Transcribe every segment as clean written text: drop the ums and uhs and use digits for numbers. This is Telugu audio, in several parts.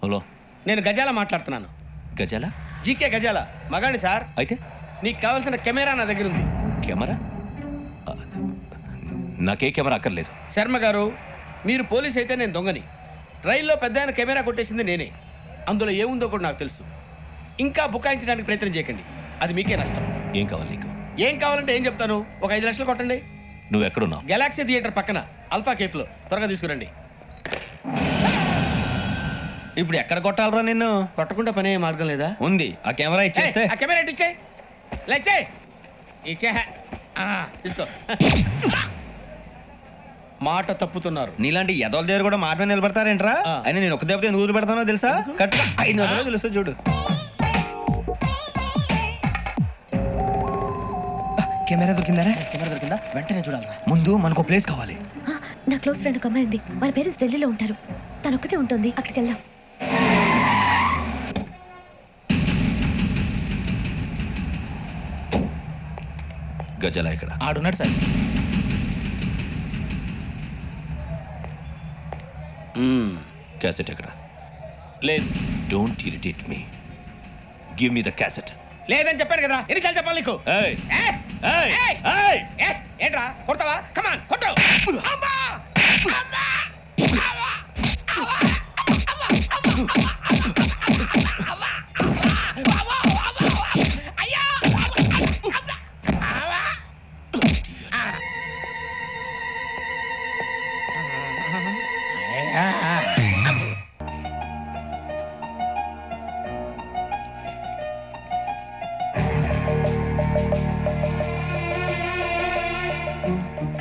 హలో, నేను గజాల మాట్లాడుతున్నాను. గజాల? జీకే గజాల మగాండి సార్. అయితే నీకు కావాల్సిన కెమెరా నా దగ్గర ఉంది. కెమెరా? నాకే కెమెరా అక్కర్లేదు. శర్మ గారు, మీరు పోలీస్ అయితే నేను దొంగని. రైల్లో పెద్ద ఆయన కెమెరా కొట్టేసింది నేనే. అందులో ఏముందో కూడా నాకు తెలుసు. ఇంకా బుకాయించడానికి ప్రయత్నం చేయకండి, అది మీకే నష్టం. ఏం కావాలి నీకు? ఏం కావాలంటే ఏం చెప్తాను, ఒక 5 లక్షలు కొట్టండి. నువ్వు ఎక్కడున్నావు? గెలాక్సీ థియేటర్ పక్కన అల్ఫా కేఫ్లో. త్వరగా తీసుకురండి. ఇప్పుడు ఎక్కడ కొట్టాలరా నిన్ను? కొట్టకుండా పనే మార్గం లేదా? ఉంది, ఆ కెమెరా ఇచ్చేస్తే. ఆ కెమెరా ఇచ్చే లేచే ఇచ్చే తీసుకో. మాట తప్పుతున్నారు. నీలాంటి ఎదల దగ్గర కూడా మాట మీద నిలబడతారేంట్రా? అయినా నేను ఒక దెబ్బతో ఎందుకు పెడతానో తెలుసా? కట్ 5 నిమిషాలు తెలుసు చూడు. కెమెరా దొరికిందా? వెంటనే చూడాలి. ముందు మనకు ప్లేస్ కావాలి. నా క్లోజ్ ఫ్రెండ్ ఒక అమ్మాయి ఉంది. వాళ్ళ పేరెంట్స్ ఢిల్లీలో ఉంటారు. తను ఒక్కతే ఉంటుంది. అక్కడికి వెళ్దాం. గజాల ఇక్కడ ఆడున్నాడు సార్. క్యాసెట్ ఎక్కడ? లేదు. Don't irritate me. Give me the cassette. లేదని చెప్పాను కదా, ఎన్నిసార్లు చెప్పాలి నీకు? ఏయ్ ఏయ్! ఏయ్ ఏయ్! ఏయ్! ఏయ్! ఏంట్రా కొడతావా? కమాన్ కొట్టు. అమ్మా! అమ్మా! అమ్మా!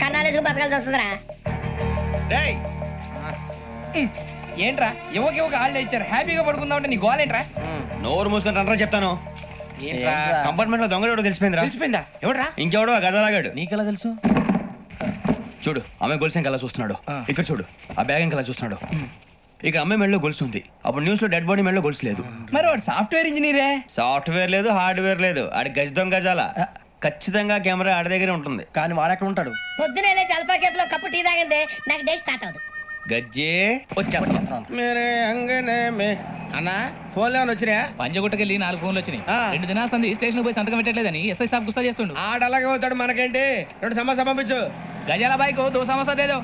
కన్నాలేసుకు బతకాల్సి వస్తుందిరా. డేయ్! ఏంట్రా యువకి ఆళ్ళు ఇచ్చారు, హ్యాపీగా పడుకుందాం అంటే నీ గోలేంట్రా? నోరు మూసుకొని రండ్రా చెప్తాను. ఏంట్రా? కంపార్ట్మెంట్ లో దొంగడు తెలిసిపోయిందిరా. తెలిసిపోయిందా? ఎవడ్రా? ఇంకెవడో ఆ గదలాగాడు. నీకెలా తెలుసు? చూడు, ఆమె గొలుసు ఇంకలా చూస్తున్నాడు. ఇక్కడ చూడు, ఆ బ్యాగ్ ఇంకలా చూస్తున్నాడు. ఇక అమ్మాయి మెడలో గొలుసు ఉంది. అప్పుడు న్యూస్ లో డెడ్ బాడీ మెడలో గొలుసు లేదు. మరి వాడు సాఫ్ట్వేర్ ఇంజనీరే. సాఫ్ట్వేర్ లేదు, హార్డ్వేర్ లేదు. ఆడి గజ దొంగ గజాల. ఖచ్చితంగా కెమెరా ఆడి దగ్గరే ఉంటుంది. కానీ వాడెక్కడ ఉంటాడు? పొద్దునే లేచి అల్ఫా కేఫ్ లో కప్పు టీ తాగిందే నాకు డే స్టార్ట్ అవుతుంది. గజ్జే వచ్చా. మేరే అంగనే మే అన్నా ఫోన్లో ఏమైనా వచ్చినాయా? పంజగుట్టకెళ్ళి 4 ఫోన్లు వచ్చినాయి. ఆ. 2 దినాల సంది స్టేషన్ పోయి సంతకం పెట్టలేదని ఎస్ఐ సాబ్ గుస్తా చేస్తుండు. ఆడలాగే పోతాడు, మనకేంటి? 2 సమస్య పంపించు. గజాల బైక్ 2 సమస్య దేదో.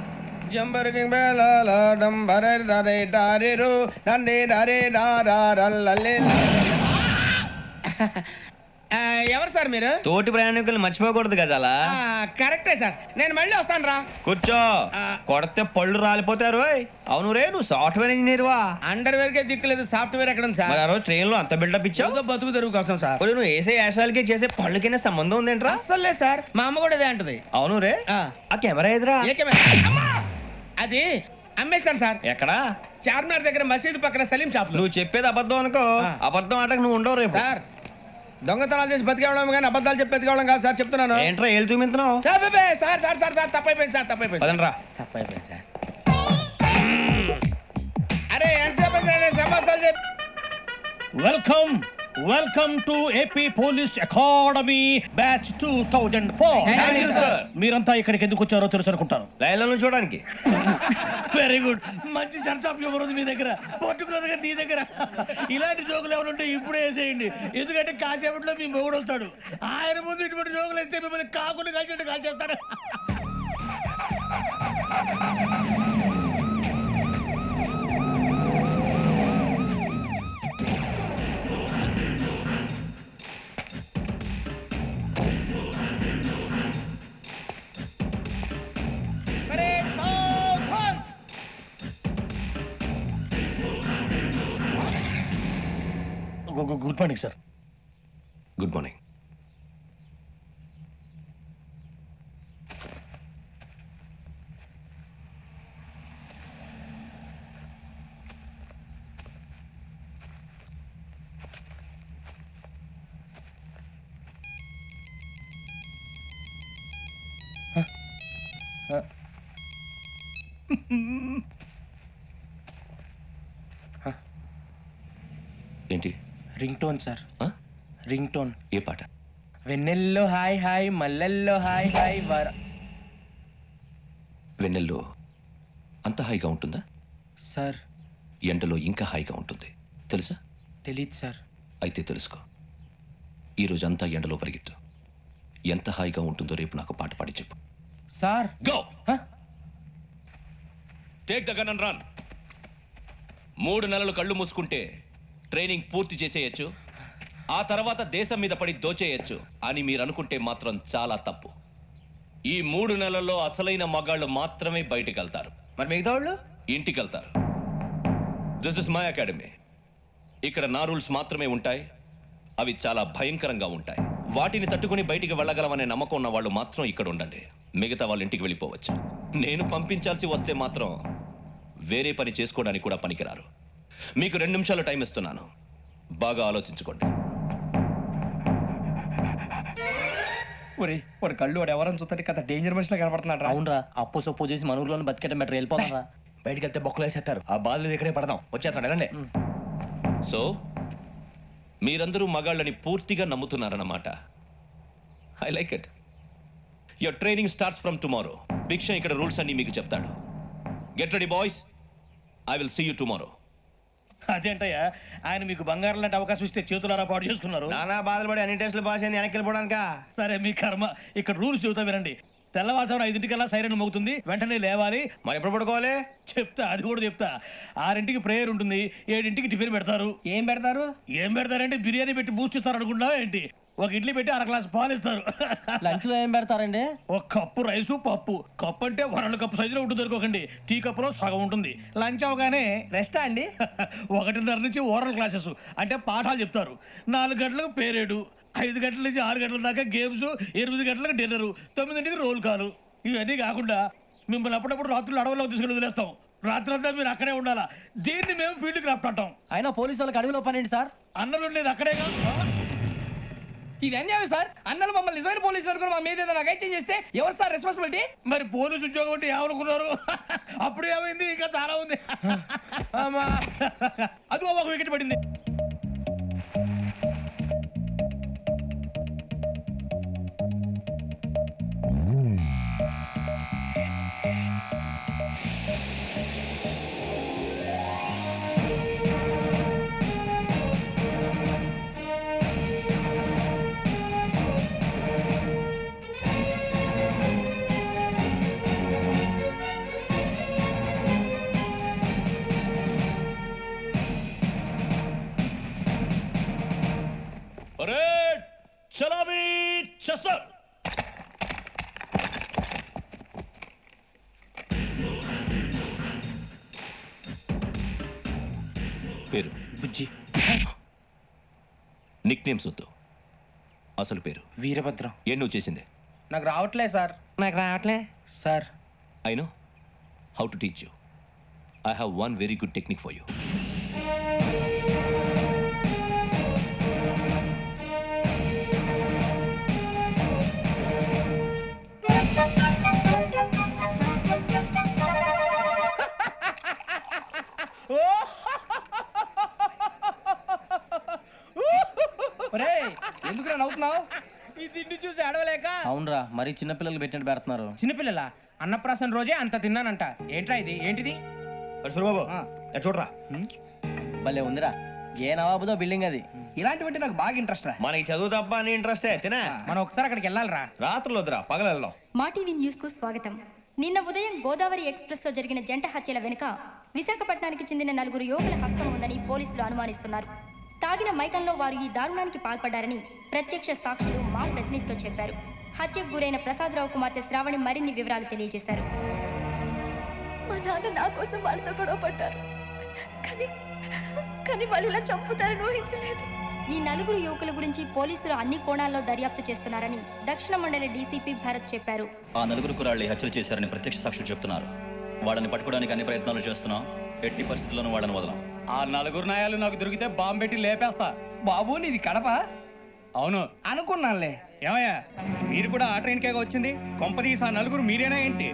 జంబరకింగ్ బేలాల డంబరే డరే డారిరు డండే డరే డారల్లలే. ఎవరు సార్ మీరు? తోటి ప్రయాణికులు మర్చిపోకూడదు గజాల. కరెక్టే సార్, నేను మళ్ళీ వస్తాను రా. కూర్చో, కొడితే పళ్ళు రాలిపోతారు. అవును రే, నువ్వు సాఫ్ట్వేర్ ఇంజనీర్ వా? అండర్వేర్ కే దిక్కులేదు, సాఫ్ట్వేర్ ఎక్కడ ఉంది మరి సార్? ఆ రోజు ట్రైన్ లో అంత బిల్డప్ ఇచ్చావు. ఏదో బతుకు తెరుగు కోసం సార్. ఇప్పుడు నువ్వు వేసే యాశాలకి చేసే పళ్ళకైనా సంబంధం ఉందేంట్రా? అస్సలు లేదు సార్, మా అమ్మ కూడా ఇదే అంటది. అవును రే, ఆ కెమెరా ఎదురా? ఏ కెమెరా? అమ్మా! అది అమ్మేస్తాను సార్. ఎక్కడా? చార్మినార్ దగ్గర మసీదు పక్కన సలీం షాప్ లో. నువ్వు చెప్పేది అబద్ధం అనుకో. అబద్ధం ఆటకు నువ్వు ఉండవు రేపు. సార్, దొంగతనాలు చేసి బతికేవడం కానీ అబద్ధాలు చెప్పి బతికేవడం కాదు సార్, చెప్తున్నాను. ఏంట్రా ఏళ్ళు చూపించినావు? Sir sir sir sir sir తప్పైపోయింది సార్, తప్పైపోయింది. పదండ్రా. తప్పైపోయింది సార్. అరే ఎంతసేపు సమస్యలు చెప్పి. Welcome to AP police academy batch 2004. Thank you, sir. మీరంతా ఇక్కడికి ఎందుకు వచ్చారో తెలుసు అనుకుంటాను. లైన్లో చూడడానికి. వెరీ గుడ్, మంచి చర్చ ఆఫ్ హ్యూమర్ ఉంది మీ దగ్గర, పర్టికులర్ గా నీ దగ్గర. ఇలాంటి జోకులు ఎవరు ఉంటే ఇప్పుడే వేసేయండి, ఎందుకంటే కాసేపట్లో మీ మొగుడు వస్తాడు. ఆయన ముందు ఇటువంటి జోకులు వేస్తే మిమ్మల్ని కాకుండా కాల్చేట్టు కాల్చేస్తాడు. Good morning sir. Good morning. ఏంటి? Ring tone sir. Ring tone. ఏ పాట? వెన్నెల్లో హాయ్ హాయ్, మల్లెల్లో హాయ్ హాయ్ వర. వెన్నెల్లో అంత హాయిగా ఉంటుందా సార్ ఎండలో ఇంకా హాయిగా ఉంటుంది తెలుసా? తెలీదు సార్. అయితే తెలుసుకో. ఈరోజు అంతా ఎండలో పరిగెత్తు. ఎంత హాయిగా ఉంటుందో రేపు నాకు పాట పాడి చెప్పు. Sir go take the gun and run. 3 నెలలు కళ్ళు మూసుకుంటే ట్రైనింగ్ పూర్తి చేసేయచ్చు, ఆ తర్వాత దేశం మీద పడి దోచేయచ్చు అని మీరు అనుకుంటే మాత్రం చాలా తప్పు. ఈ 3 నెలల్లో అసలైన మగాళ్ళు మాత్రమే బయటికి వెళ్తారు. మరి మిగతా వాళ్ళు ఇంటికి వెళ్తారు. This is my academy. ఇక్కడ నా రూల్స్ మాత్రమే ఉంటాయి. అవి చాలా భయంకరంగా ఉంటాయి. వాటిని తట్టుకుని బయటికి వెళ్ళగలమనే నమ్మకం ఉన్న వాళ్ళు మాత్రం ఇక్కడ ఉండండి. మిగతా వాళ్ళు ఇంటికి వెళ్ళిపోవచ్చు. నేను పంపించాల్సి వస్తే మాత్రం వేరే పని చేసుకోవడానికి కూడా పనికిరారు. మీకు 2 నిమిషాలు టైం ఇస్తున్నాను. బాగా ఆలోచించుకోండి. ఒరే వాడు కళ్ళు వాడు ఎవరైనా చూస్తే కదా డేంజర్ మనిషిలో కనపడుతున్నాడు రా. అవునరా, అప్పు సొప్పు చేసి మన ఊర్లో బతికేట బెటర్ వెళ్ళిపోతారా. బయటికి వెళ్తే బొక్కలు వేసేస్తారు. ఆ బాధలు ఇక్కడే పడదాం. వచ్చేస్తాడు వెళ్ళండి. సో మీరందరూ మగాళ్ళని పూర్తిగా నమ్ముతున్నారన్నమాట. I like it. Your training starts from tomorrow. Bhiksha ఇక్కడ రూల్స్ అన్ని మీకు చెప్తాడు. Get ready boys. I will see you tomorrow. అదేంటయ్యా ఆయన మీకు బంగారం లాంటి అవకాశం ఇస్తే చేతులారా పాటు చేసుకున్నారు. నానా బాధలు పడి అన్ని టెస్టులు పాస్ అయింది వెనక్కి వెళ్ళిపోవడానికా? సరే మీ కర్మ. ఇక్కడ రూల్స్ చెబుతా వినండి. తెల్లవారుజామున 5 సైరన్ మోగుతుంది, వెంటనే లేవాలి. మరి ఎప్పుడు పడుకోవాలి? చెప్తా, అది కూడా చెప్తా. 6 ప్రేయర్ ఉంటుంది, 7 టిఫిన్ పెడతారు. ఏం పెడతారు? ఏం పెడతారంటే బిర్యానీ పెట్టి బూస్ట్ ఇస్తారు అనుకుంటున్నావా ఏంటి? ఒక ఇడ్లీ పెట్టి 1 గ్లాస్ పాలు ఇస్తారు. లంచ్ లో ఏం పెడతారండి? ఒక కప్పు రైసు పప్పు. కప్పు అంటే 1/2 కప్పు సైజులో ఉంటుంది అనుకోకండి. టీ కప్పులో సగం ఉంటుంది. లంచ్ అవగానే రెస్టా అండి? 1:30 నుంచి ఓరల్ క్లాసెస్ అంటే పాఠాలు చెప్తారు. 4 గంటలకు పేరేడు, 5 గంటల నుంచి 6 గంటల దాకా గేమ్స్, 8 గంటలకు డిన్నర్, 9 రోల్ కాలు. ఇవన్నీ కాకుండా మిమ్మల్ని అప్పుడప్పుడు రాత్రులు అడవుల్లో తీసుకుని వదిలేస్తాం. రాత్రి అంతా మీరు అక్కడే ఉండాలా. దీన్ని మేము ఫీల్డ్ క్రాఫ్ట్ అంటాం. అయినా పోలీసు వాళ్ళకి అడవిలో పనేంటి సార్? అన్నలు ఉండేది అక్కడే కాదు. ఇది అన్యాయం సార్. అన్నలు మమ్మల్ని నిజమైన పోలీసులు అనుకుని మా మీద ఏదైనా అగైత్యం చేస్తే ఎవరు సార్ రెస్పాన్సిబిలిటీ? మరి పోలీసు ఉద్యోగం అంటే ఏమనుకున్నారు? అప్పుడు ఏమైంది? ఇంకా చాలా ఉంది. అదిగో ఒక వికెట్ పడింది. పరేడ్ చలామీ చసర్. పేరు బుజ్జి. నిక్ నేమ్స్ వద్దు. అసలు పేరు వీరభద్రం. ఏం నువ్వు చేసిందే? నాకు రావట్లే సార్. నాకు రావట్లే sir. I know how to teach you. I have one very good technique for you. ఎందుకు నవ్వుతున్నావు? ఈ తిండి చూసి అడవలేక. అవునరా, మరి చిన్నపిల్లలు పెట్టినట్టు పెడుతున్నారు. చిన్నపిల్లల అన్నప్రాసన రోజే అంత తిన్నానంట. ఏంట్రా ఇది? ఏంటిది? సూరిబాబు చూడరా. భలే ఉందిరా. ఏ నవాబుదో బిల్డింగ్ అది. ఇలాంటివంటే నాకు బాగా ఇంట్రెస్ట్ రా. మనకి చదువు తప్ప అని ఇంట్రెస్టే. తినే మనం ఒకసారి అక్కడికి వెళ్ళాలిరా. రాత్రులు వద్దురా, పగలు వెళ్దాం. మా టీవీ న్యూస్ కు స్వాగతం. నిన్న ఉదయం గోదావరి ఎక్స్ప్రెస్ లో జరిగిన జంట హత్యల వెనుక విశాఖపట్నానికి చెందిన 4 యువకుల హస్తం ఉందని పోలీసులు అనుమానిస్తున్నారు. తాగిన మైకంలో వారు ఈ దారుణానికి పాల్పడ్డారని ప్రత్యక్ష సాక్షులు మా ప్రతినిధితో చెప్పారు. హత్యకు గురైన ప్రసాదరావు కుమార్తె శ్రావణి మరిన్ని వివరాలు తెలియజేశారు. మా నాన్న నా కోసం వాళ్ళతో గొడవ పడ్డారు, కానీ వాళ్ళు ఇలా చంపుతారని ఊహించలేదు. ఈ 4 యువకుల గురించి పోలీసులు అన్ని కోణాల్లో దర్యాప్తు చేస్తున్నారని దక్షిణ మండలి డీసీపీ భరత్ చెప్పారు. ఆ 4 కుర్రాళ్ళు హత్యలు చేశారని ప్రత్యక్ష సాక్షులు చెప్తున్నారు. వాళ్ళని పట్టుకోవడానికి అన్ని ప్రయత్నాలు చేస్తున్నాం. ఎట్టి పరిస్థితుల్లోనూ వాళ్ళని వదలం. ఆ 4 నాయాలు నాకు దొరికితే బాంబు పెట్టి లేపేస్తా. బాబు నీది కడప? అవును అనుకున్నానులే. ఏమయ్యా మీరు కూడా ఆ ట్రైన్ కేగా వచ్చింది? కొంపదీసి ఆ 4 మీరేనా ఏంటి?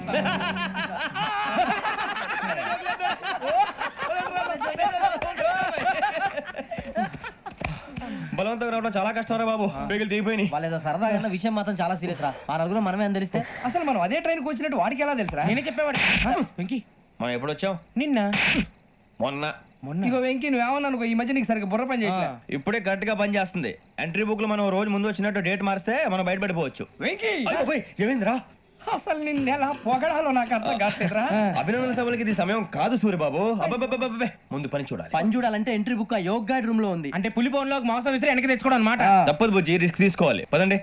బలవంతంగా రావడం చాలా కష్టం రా బాబు. బేగులు దిగిపోయినాయి. వాళ్ళేదో సరదాగా విషయం మాత్రం చాలా సీరియస్ రా. ఆ 4 మనమే అని తెలిస్తే అసలు మనం అదే ట్రైన్కి వచ్చినట్టు వాడికి ఎలా తెలుసురా? నేనే చెప్పేవాడు. వెంకీ మనం ఎప్పుడు వచ్చాం? నిన్న. మొన్న. ఇగో వెంకీ నువ్వేమన్నా అనుకో ఈ మధ్య నీకు సరిగ్గా బుర్ర పని చేయట్లే. ఇప్పుడే కరెక్ట్ గా పని చేస్తుంది. ఎంట్రీ బుక్ లో మనం రోజు ముందు వచ్చినట్టు డేట్ మారిస్తే మనం బయటపడిపోవచ్చు. వెంకీ ఏమైందిరా? అసలు నిన్ను ఎలా పొగడాలో నాకు అర్థం కావట్లేదురా. అభినందన సభలకి ఇది సమయం కాదు సూర్యబాబు. అబ్బబ్బబ్బబ్బబ్బే, ముందు పని చూడాలి. పని చూడాలంటే ఎంట్రీ బుక్ యోగ్ గైడ్ రూమ్ లో ఉంది. అంటే పులి బోన్లోకి మాంసం విసిరి వెనక్కి తెచ్చుకోవడం అనమాట. తప్పదు బుజ్జి, రిస్క్ తీసుకోవాలి. పదండి.